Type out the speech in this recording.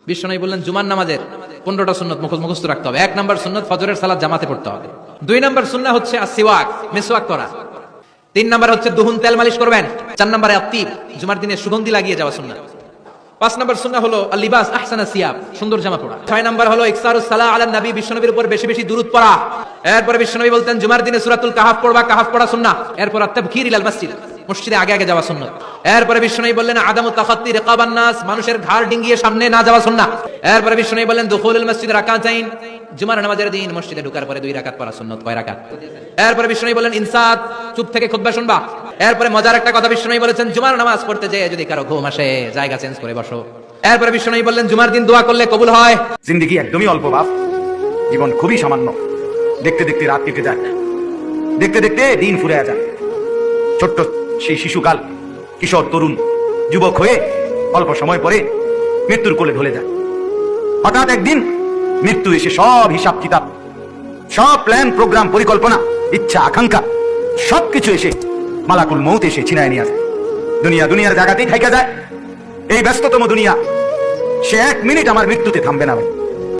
বিশ্বনবী বললেন জুমার নামাজের 15টা সুন্নত মুখস্থ রাখতে হবে। 1 নাম্বার সুন্নত ফজরের সালাত জামাতে পড়তে হবে। 2 নাম্বার সুন্নাহ হচ্ছে আসওয়াক, মিসওয়াক করা। 3 নাম্বার হচ্ছে দুহুন, তেল মালিশ করবেন। 4 নাম্বারে আত্তিব, জুমার দিনে সুগন্ধি লাগিয়ে যাওয়া সুন্নাহ। 5 নাম্বার সুন্নাহ হলো আল-লিবাস আহসানা সিয়াব, সুন্দর জামা পরা। 6 নাম্বার হলো ইকসারুস সালাহ আলা নবী, বিশ্বনবীর উপর বেশি বেশি দুরূদ পড়া। এরপরে বিশ্বনবী বলতেন জুমার দিনে সূরাতুল কাহাফ পড়বা, কাহাফ পড়া সুন্নাহ। এরপর আত-তাবকির ইলাল মসজিদ, মসজিদে আগে আগে যাওয়া সুন্নাত। এরপরে বিশ্বনবী বললেন আদামু তাখাত্তি রিকাবান নাস, মানুষের ঘাড় ডিঙ্গিয়ে সামনে না যাওয়া সুন্নাহ। এরপরে বিশ্বনবী বললেন দুখুলুল মসজিদ রাকাতাইন, জুমার নামাজের দিন মসজিদে ঢোকার পরে 2 রাকাত পড়া সুন্নাত। কয় রাকাত? এরপরে বিশ্বনবী বললেন ইনসাত, চুপ থেকে খুতবা শুনবা। এরপরে মজার একটা কথা বিশ্বনবী বলেছেন জুমার নামাজ পড়তে যেয়ে যদি কারো ঘুম আসে জায়গা চেঞ্জ করে বসো। এরপরে বিশ্বনবী বললেন জুমার দিন দোয়া করলে কবুল হয়। জিন্দেগি একদমই অল্প বাপ, জীবন খুবই সামান্য। দেখতে দেখতে রাত কেটে যায়, দেখতে দেখতে দিন ফুরে যায়। ছোট্ট সেই শিশুকাল, কিশোর, তরুণ, যুবক হয়ে অল্প সময় পরে মৃত্যুর কোলে ঢলে যায়। হঠাৎ একদিন মৃত্যু এসে সব হিসাব কিতাব, সব প্ল্যান প্রোগ্রাম, পরিকল্পনা, ইচ্ছা আকাঙ্ক্ষা সবকিছু এসে মালাকুল মউত এসে ছিনায় নিয়ে আসে। দুনিয়ার জায়গাতেই থাইকা যায়। এই ব্যস্ততম দুনিয়া, সে 1 মিনিট আমার মৃত্যুতে থামবে না ভাই।